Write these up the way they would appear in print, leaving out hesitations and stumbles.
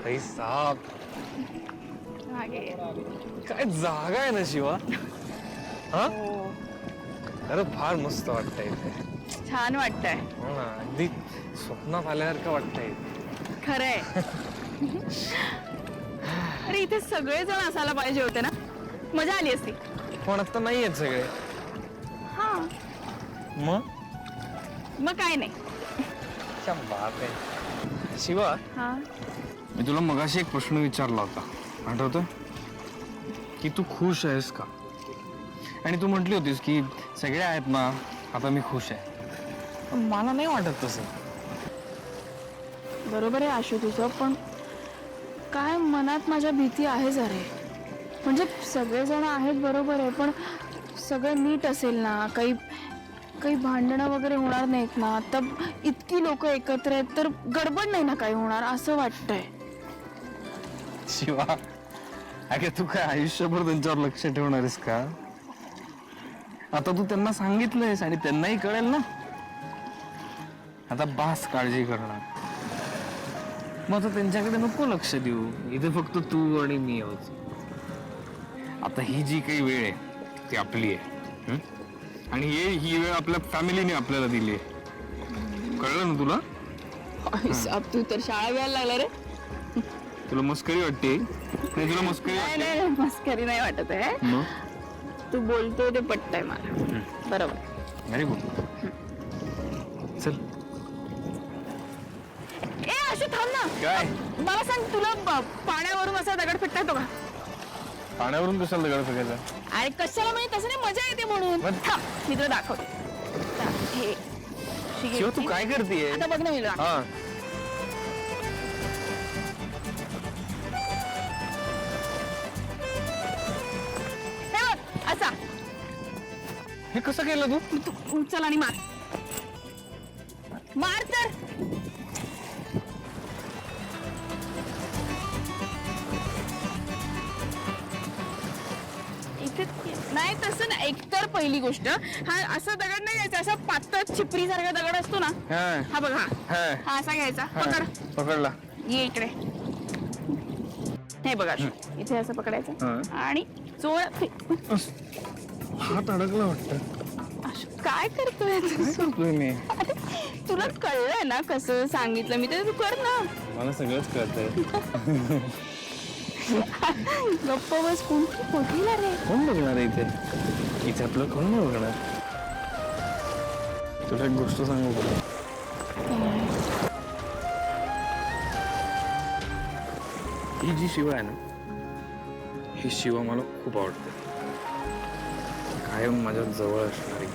भाई साहब मागे काय जागा आहे ना शिवा. हा हो अरे फार मस्त वाटतंय इथे. छान वाटतंय. हो ना अगदी स्वप्नात आल्यासारखं वाटतंय. खरंय. अरे इथे सगळेजण असायला पाहिजे होते ना, मजा आली असती. पण आता नाही आहेत सगळे. हा मग काय नाही. क्या बात आहे. शिवा हा मी तुला मगाशी एक प्रश्न विचारला होता, आठवतं की तू खुश आहेस का? आणि तू म्हटली होतीस की सगळे आहेत ना, आता मी खुश आहे. पण मला नाही वाटत तसं. बरोबर आहे आशू तुझं, पण काय मनात माझ्या भीती आहे जरे. म्हणजे सगळेजण आहेत बरोबर आहे, पण सगळं नीट असेल ना, काही भांडणं वगैरे होणार नाहीत ना. आता इतकी लोक एकत्र आहेत तर गडबड नाही ना काही होणार असं वाटतंय. शिवा अगे तू काय आयुष्यभर त्यांच्यावर लक्ष ठेवणार आहेस का? आता तू त्यांना सांगितलंयस आणि त्यांनाही कळेल ना. आता बास काळजी करणार. मग आता त्यांच्याकडे नको लक्ष देऊ. इथे फक्त तू आणि मी आहोत. आता ही जी काही वेळ आहे ती आपली आहे. आणि ही वेळ आपल्या फॅमिलीने आपल्याला दिली आहे. कळलं ना तुला? तू तर शाळा घ्यायला लागला रे. तुला मस्करी वाटते? नाही तुला मस्करी वाटते? नाही मस्करी नाही वाटत आहे. मग? तू बोलतोय ते पटतंय मला. बरोबर. Very good. चल. ए अशी थांब ना. काय? मला सांग, तुला पाण्यावरून असा दगड फेकता येतो का? पाण्यावरून कशाला दगड फेकायचा? अरे कशाला, म्हणजे तसं नाही, मजा येते म्हणून. थांब, मी तुला दाखवते. हे शिव तू काय करतेय? आता बघ ना मी तुला. हा हे बघ, असा. हे कसं केलं तू? तू उचल आणि मार. मार तर. नाही तसं ना. एकतर पहिली गोष्ट, हा असा दगड नाही घ्यायचा, असा पातळ चिपरी सारखा दगड असतो ना. हा बघ, हा असा घ्यायचा. पकड. पकडला. ये इकडे. हे बघा, इथे असं पकडायचं आणि जोरात हात अडकला वाटतं. काय करतोय मी? तुला कळलंय ना कसं सांगितलं मी, तर तू कर ना. मला सगळंच कळतंय. गप्प बस. कोणती रे? कोण बघणार आहे इथे? इथे आपलं कोण नाही बघणार. तुला एक गोष्ट सांगू का? ही जी शिवा आहे ना, ही शिवा मला खूप आवडते. कायम माझ्या जवळ असणारी,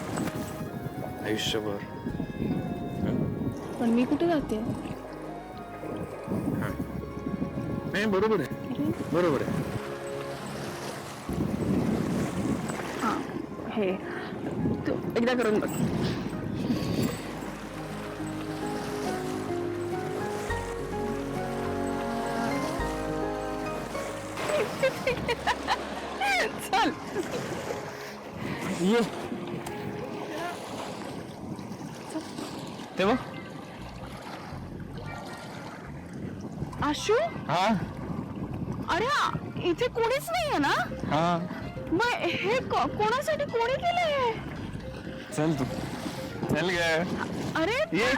आयुष्यभर. पण मी कुठे जाते? नाही बरोबर आहे, बरोबर आहे. हा हे तू एकदा करून बघ. चल ये ते बघ. आशू. हा अरे इथे कोणीच नाहीये ना. हा मग हे कोणासाठी कोणी केलंय? चल तू चल ग. अरे ये.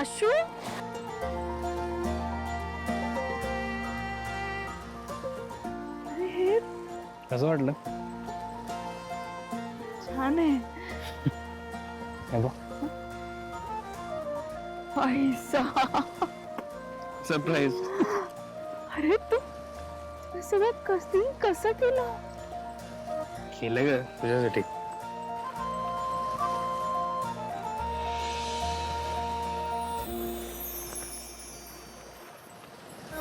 आशू. अरे हे कसं वाटलं? छान आहे. पैसा. सरप्राईज. अरे तू सगळं कसं केलं? केलं ग तुझ्यासाठी.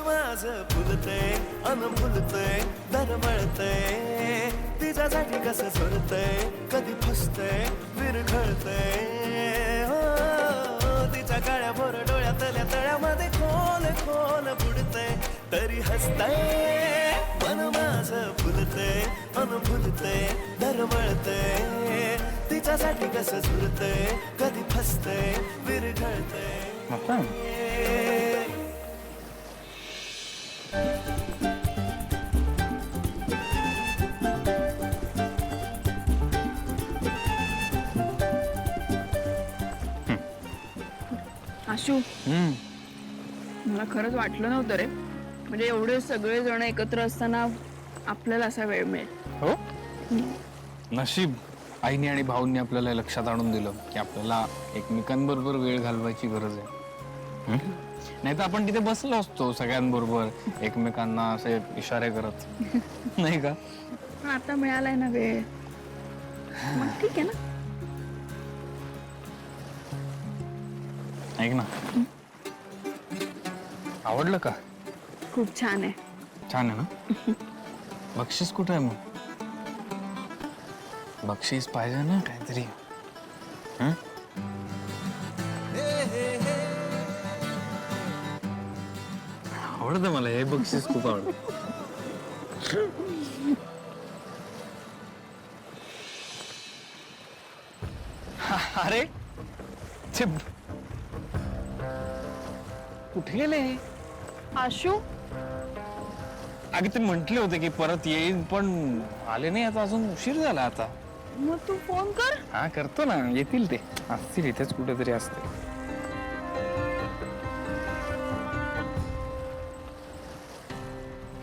माझं फुलतंय अनफुलतंय दरवळतंय, तिच्यासाठी कसं झुरतंय, कधी फसतंय विरघळतंय. हो तिच्या काळ्या भोर डोळ्यातल्या तळ्यामध्ये खोल खोल बुडतंय, तरी हसतंय. मन माझं फुलतंय अन फुलतंय दरवळतंय तिच्यासाठी कसं झुरतंय कधी फसतंय विरघळतंय आता आशू मला खरंच वाटलं नव्हतं रे, म्हणजे एवढे सगळे जण एकत्र असताना आपल्याला असा वेळ मिळेल. हो नशीब आईने आणि भाऊंनी आपल्याला हे लक्षात आणून दिलं की आपल्याला एकमेकांबरोबर वेळ घालवायची गरज आहे. नाही तर आपण तिथे बसलो असतो सगळ्यांबरोबर एकमेकांना असे इशारे करत, नाही का? पण आता मिळालाय ना वेळ, मग ठीक आहे ना. ऐक ना, आवडलं का? खूप छान आहे. छान आहे ना? बक्षीस कुठं आहे मग? बक्षीस पाहिजे ना काहीतरी. हं? आवडतं मला हे बक्षीस, खूप आवडतं. अरे ते कुठे गेले? आशू अगं ते म्हंटले होते की परत येईल पण आले नाही. आता अजून उशीर झाला. आता मग तू फोन कर. हा करतो ना, येतील ते. असतील इथेच कुठेतरी असते.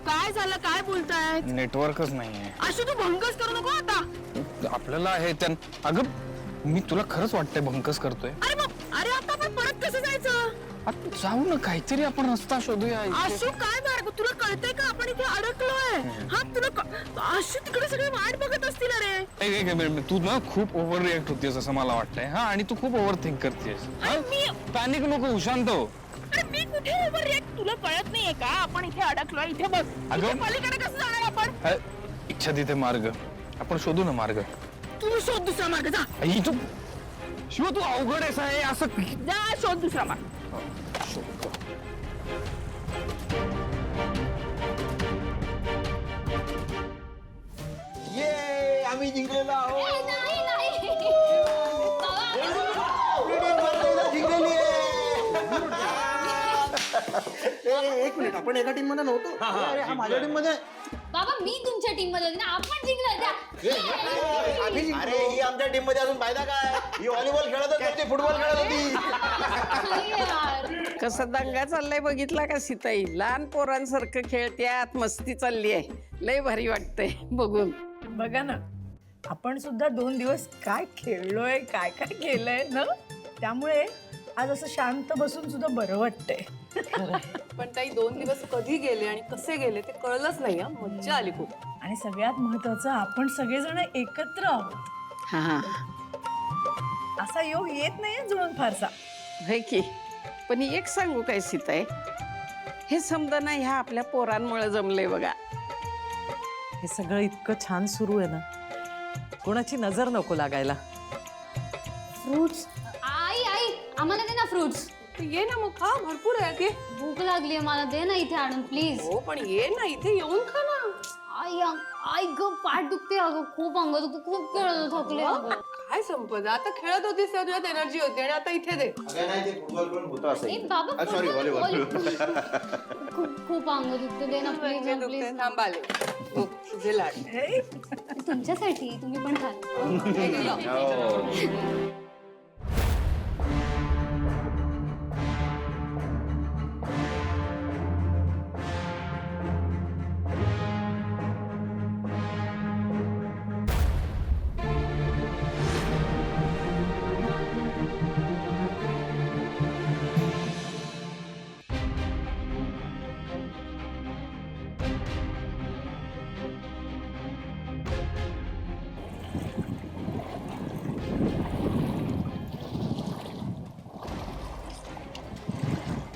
काय झालं, काय बोलताय? नेटवर्कच नाहीये. आशू तू भंगच करू नको आता. आपल्याला आहे त्या. अगं मी तुला खरंच वाटतंय भंकस करतोय. अरे मग, अरे आता आपण परत कसं जायचं? आता जाऊ ना, काहीतरी आपण रस्ता शोधूया इथे. आशू काय मार्ग, तुला कळतंय का आपण इथे अडकलोय? हा तुला आशू तिकडे सगळे वाट बघत असतील. अरे तू ना खूप ओव्हर रिएक्ट होतीयस असं मला वाटतंय. हा, आणि तू खूप ओव्हर थिंक करतेस. पॅनिक नको, शांत हो. अरे मी कुठे ओव्हर रिएक्ट, तुला कळत नाहीये का आपण इथे अडकलोय? इथे बघ. अगं पलीकडे कसं जाणार आपण? इच्छा तिथे मार्ग, आपण शोधू ना मार्ग. तू शोध दुसरा मार्ग, जा. तू शिव, तू अवघड आहेस आहे असं. जा शोध दुसरा मार्ग. ये आम्ही जिंकलेलो आहोत. जिंकलेली आहे. एक मिनिट, आपण एका टीम मध्ये नव्हतो. अरे हा माझ्या टीम मध्ये. बाबा मी तुमच्या टीम मध्ये होते ना, आपण जिंकलो द्या. अरे ही आमच्या टीम मध्ये अजून फायदा काय? ही व्हॉलीबॉल खेळत होती, फुटबॉल खेळत होती. कसा दंगा चाललाय बघितला का सीताई? लहान पोरांसारखं खेळत्यात, मस्ती चालली आहे. लय भारी वाटतंय बघून. बघा ना, आपण सुद्धा 2 दिवस काय खेळलोय, काय काय केलंय ना, त्यामुळे आज असं शांत बसून सुद्धा बरं वाटतंय. पण ताई 2 दिवस कधी गेले आणि कसे गेले ते कळलंच नाही. मज्जा आली खूप. आणि सगळ्यात महत्वाचं, आपण सगळेजण एकत्र आहोत. हा असा योग येत नाहीये जुळून फारसा. होय की. पण एक सांगू काय सीताई, हे समजा ना ह्या आपल्या पोरांमुळे जमलंय बघा. हे सगळं इतकं छान सुरू आहे ना, कोणाची नजर नको लागायला. फ्रुट्स आई आई आम्हाला दे ना फ्रुट्स. ये ना मग खा, भरपूर आहे की. भूक लागली आहे मला, दे ना इथे आणून प्लीज. हो पण ये ना, इथे येऊन खा ना. आई आई ग, पाठ दुखते अगं, खूप अंग दुखते, खूप खेळलो, थकले अगं. काय संपत, आता खेळत होतीस तेव्हा तुझ्यात एनर्जी होती आणि आता इथे दे. अगं नाही, ते फुटबॉल पण होतं ए असं. बाबा सॉरी, व्हॉलीबॉल. खूप अंग दुखते, दे ना प्लीज प्लीज. थांब आले. हो, तुझे लाड. तुमच्यासाठी, तुम्ही पण खा. हो.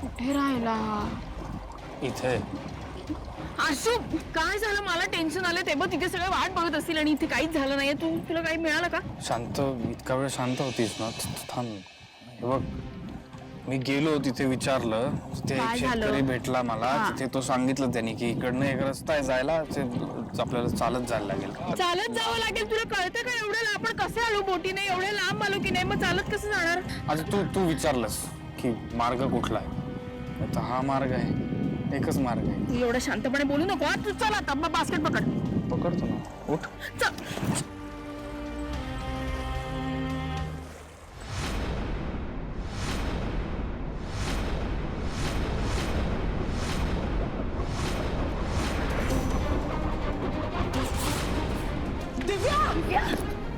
कुठे राहिला इथे. आशू काय झालं, मला टेन्शन आलं. ते बघ तिथे सगळे वाट बघत असतील आणि इथे काहीच झालं नाहीये. तुला काही मिळालं का? शांत, इतका वेळ शांत होतीस ना. थांब, हे बघ मी गेलो तिथे विचारलं, तिथे काय एक झालं? शेतकरी भेटला मला. हा. तिथे तो सांगितलं त्यांनी की इकडनं एक रस्ता आहे जायला, ते आपल्याला चालत जायला लागेल. चालत जावं लागेल. तुला कळतं का एवढं आपण कसे आलो बोटीने, एवढे लांब आलो की नाही, मग चालत कसं जाणार? आता तू विचारलंस की मार्ग कुठला आहे, आता हा मार्ग आहे, एकच मार्ग आहे. तू एवढं शांतपणे बोलू नको. तू चल आता, मग बास्केट पकड. पकडतो ना, उठ. चल.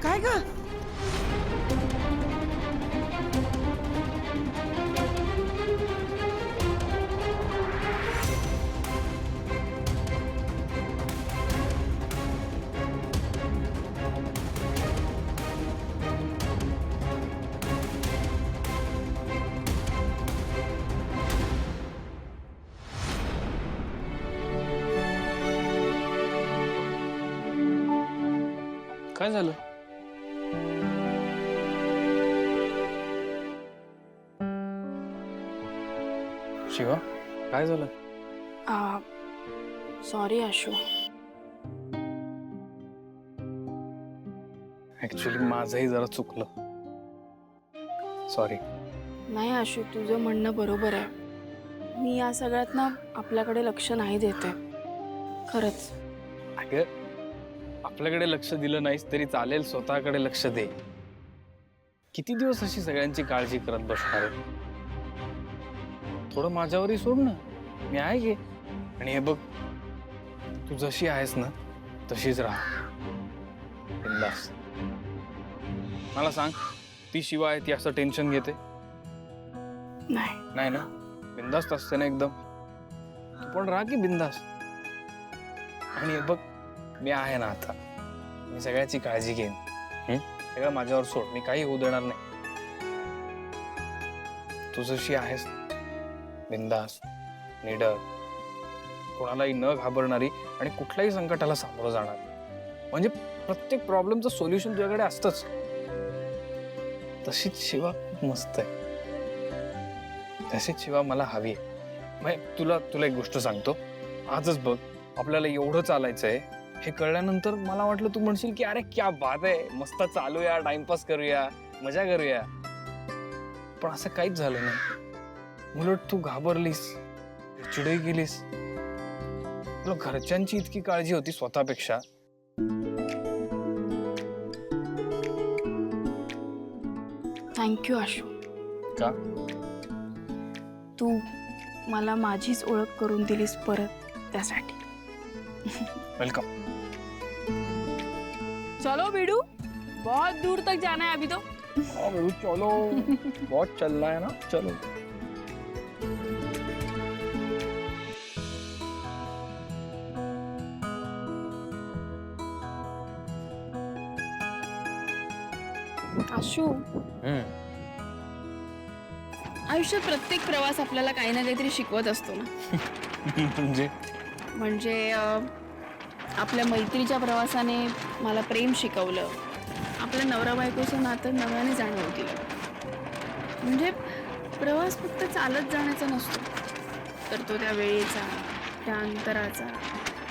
काय ग? काय झालं? शिवा, काय झालं? सॉरी आशू. ऍक्च्युली माझंही जरा चुकलं. सॉरी. नाही आशू, तुझं म्हणणं बरोबर आहे. मी या सगळ्यात ना आपल्याकडे लक्ष नाही देते, खरंच. अगं, आपल्याकडे लक्ष दिलं नाहीस तरी चालेल, स्वतःकडे लक्ष दे. किती दिवस अशी सगळ्यांची काळजी करत बसणार आहे? थोडं माझ्यावरही सोड ना, मी आहे की. आणि हे बघ, तू जशी आहेस ना तशीच राहा, बिंदास. मला सांग, ती शिवा आहे ती असं टेन्शन घेते? नाही ना, बिंदास्त असते ना एकदम. तू पण राहा की बिंदास. आणि हे बघ, मी आहे ना आता, मी सगळ्याची काळजी घेईन. सगळं माझ्यावर सोड, मी काही होऊ देणार नाही. तू जशी आहेस, बिंदास, निडर, कोणालाही न घाबरणारी आणि कुठल्याही संकटाला सामोरं जाणार. म्हणजे प्रत्येक प्रॉब्लेमचं सोल्युशन तुझ्याकडे असतंच. तशीच शिवा खूप मस्त आहे. तशीच शिवा मला हवी आहे. तुला एक गोष्ट सांगतो. आजच बघ, आपल्याला एवढं चालायचंय हे कळल्यानंतर मला वाटलं तू म्हणशील की अरे क्या बात आहे, मस्त चालूया, टाइमपास करूया, मजा करूया. पण असं काहीच झालं नाही. उलट तू घाबरलीस, चिडही केलीस. तुला घरच्यांची इतकी काळजी होती स्वतःपेक्षा. थँक्यू आशू. का? तू मला माझीच ओळख करून दिलीस परत, त्यासाठी. वेलकम. चलो बिडू, बहुत दूर तक जाना है अभी तो. चलो, बहुत चलना है ना, चलो. आशू, आयुष्यात प्रत्येक प्रवास आपल्याला काही ना काहीतरी शिकवत असतो ना. म्हणजे आपल्या मैत्रीच्या प्रवासाने मला प्रेम शिकवलं. आपल्या नवरा बायकोचं नातं नव्याने जाणवून दिलं. म्हणजे प्रवास फक्त चालत जाण्याचा नसतो, तर तो त्या वेळेचा, त्या अंतराचा,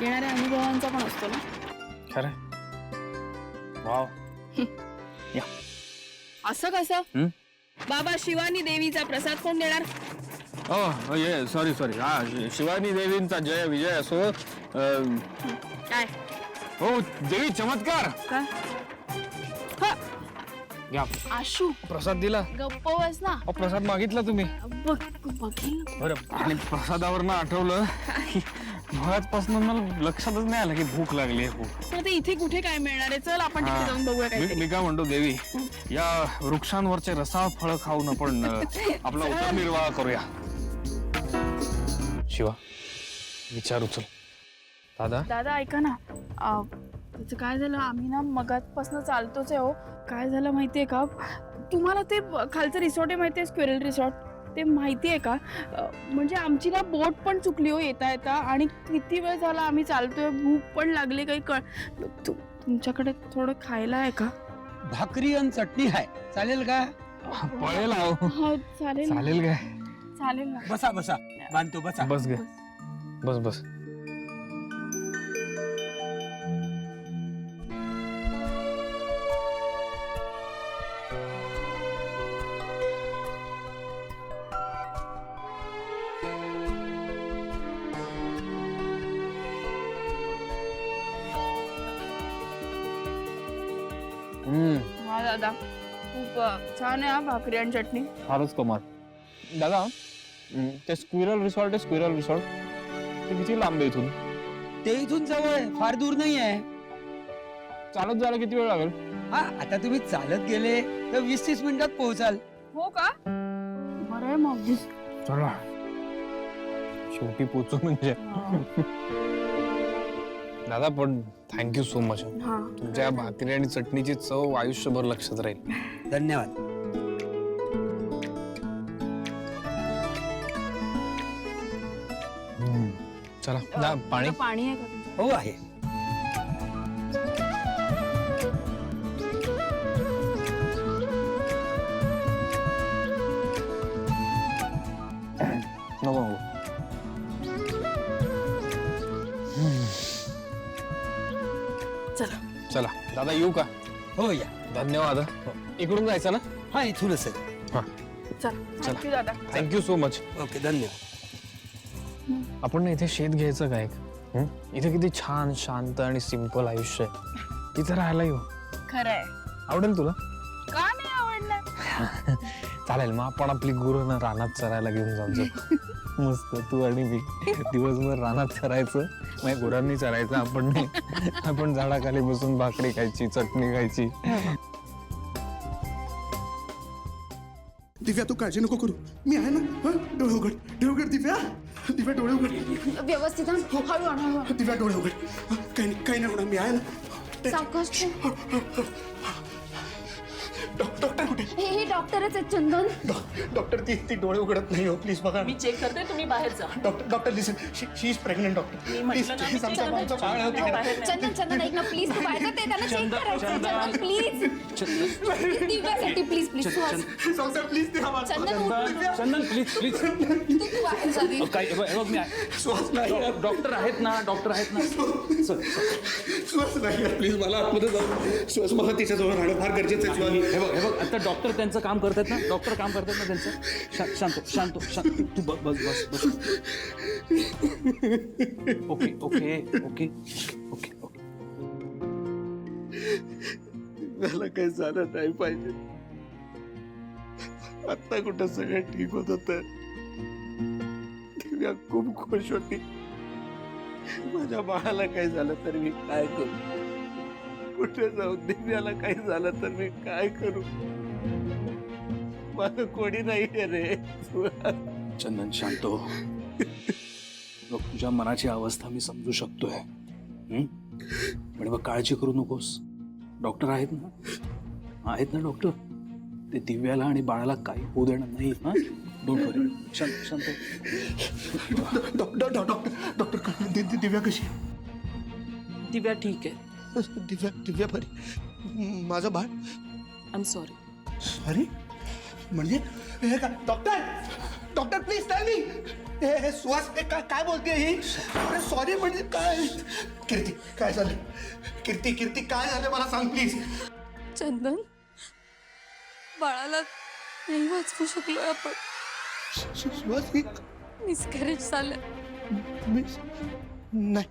येणाऱ्या अनुभवांचा पण असतो ना. खरं? वाव. असं कसं? बाबा, शिवानी देवीचा प्रसाद कोण देणार? ये सॉरी हा, शिवानी देवींचा जय विजय असो. काय? हो देवी, चमत्कार. काय? हा, घ्या. आशू, प्रसाद दिला. गप्प बस ना. प्रसाद मागितला तुम्ही. बघील. बरं, आणि प्रसादावरनं आठवलं की मुळातपासून मला लक्षातच नाही आलं की भूक लागली आहे खूप. पण ते इथे कुठे काय मिळणार आहे? चल आपण तिथे जाऊन बघूया काय. मी काय म्हणतो देवी, या वृक्षांवरचे रसाळ फळं खाऊन आपण आपला उदरनिर्वाह करूया. शिवा, विचार उचल. दादा ऐका ना, त्याचं काय झालं, आम्ही ना मगाचपासून चालतोच आहे. हो, काय झालं माहितीये का तुम्हाला? ते खालचं रिसॉर्ट आहे माहितीये, स्क्वेरल रिसॉर्ट, ते माहिती आहे का? म्हणजे आमची ना बोट पण चुकली हो येता येता. आणि किती वेळ झाला आम्ही चालतोय, भूक पण लागली. काही तुमच्याकडे थोडं खायला आहे का? भाकरी आणि चटणी आहे, चालेल का? पळेल आहो. हा चालेल ना. चालेल काय? चालेल ना. बसा बसा बांधतो बसा. बस गे, बस बस. हा दादा खूप छान आहे हा भाकरी आणि चटणी. फारच कमाल. दादा ते स्क्विरल रिसॉर्ट आहे, स्क्विरल रिसॉर्ट ते किती लांब आहे इथून? ते इथून जवळ आहे, फार दूर नाही आहे. चालत जायला किती वेळ लागेल? हा आता तुम्ही चालत गेले तर 20-30 मिनिटात पोहोचाल. हो का? बरं आहे मग. चला शेवटी पोचू म्हणजे. दादा पण थँक्यू सो मच. हा तुमच्या भाकरी आणि चटणीची चव आयुष्यभर लक्षात राहील. धन्यवाद. चला दा, पाणी. पाणी आहे का तुमचं? हो आहे. नको नको. चला चला दादा येऊ का? हो या. धन्यवाद. इकडून जायचं ना? हा इथूनच आहे. चला थँक्यू दादा. Thank you so much. ओके धन्यवाद. आपण ना इथे शेत घ्यायचं काय? इथे किती छान शांत आणि सिंपल आयुष्य आहे. तिथे राहायला येऊ. खरं आहे. आवडेल तुला? का नाही आवडणार? चालेल मग आपण आपली गुरं ना रानात चरायला घेऊन जाऊ. मस्त तू आणि मी दिवसभर रानात चरायचं, मग गुरांनी चरायचं, आपण नाही. आपण झाडाखाली बसून भाकरी खायची, चटणी खायची. दिव्या तू काळजी नको करू, मी आहे ना. डोळे उघड, डोळे उघड दिव्या. दिव्या डोळे उघड. व्यवस्थित हळू हळू. दिव्या डोळे उघड. काही नाही होणार, मी आहे ना. सावकाश. डॉक्टर कुठे? हे डॉक्टरच आहेत चंदन. डॉक्टर ती डोळे उघडत नाही हो, प्लीज बघा. मी चेक करते, तुम्ही बाहेर जा. Doctor listen, she is pregnant. Doctor please, आमचा बाळ आहे तिकडे. चंदन ऐक ना प्लीज. तू बाहेर ते त्यांना चेक करायचं. चंदन प्लीज. दिव्यासाठी प्लीज प्लीज. डॉक्टर प्लीज ते आवाज. चंदन प्लीज प्लीज. तू बाहेर जा. काय बघ मी श्वास नाही. डॉक्टर आहेत ना, डॉक्टर आहेत ना. श्वास नाही प्लीज, मला आतमध्ये जाऊ. श्वास, मला तिच्याजवळ राहणं फार गरजेचं आहे. हे बघ आता डॉक्टर त्यांचं काम करतात ना, डॉक्टर काम करतात ना त्यांचं. शांत तू बस. Okay okay okay okay okay. मला काही झालं नाही पाहिजे. आता कुठं सगळं ठीक होत होतं. दिव्या खूप खुश होती. माझ्या बाळाला काही झालं तर मी काय करू? कुठे जाऊ? दिव्याला काही झालं तर मी काय करू? मला कोणी नाही रे. चंदन शांत हो. बघ तुझ्या मनाची अवस्था मी समजू शकतोय, पण बघ काळजी करू नकोस. डॉक्टर आहेत ना डॉक्टर. ते दिव्याला आणि बाळाला काही होऊ देणार नाही. डोंट वरी. शांत. डॉक्टर दिव्या कशी? दिव्या ठीक आहे. दिव्या बरी. माझं बाळ? I am sorry. सॉरी म्हणजे हे का? Doctor please tell me. हे सुहास काय बोलते ही? सॉरी म्हणजे काय? कीर्ती काय झालं? कीर्ती काय झालं मला सांग प्लीज. चंदन बाळाला नाही वाचवू शकलोय आपण. सुहास मिसकॅरेज झालं. नाही.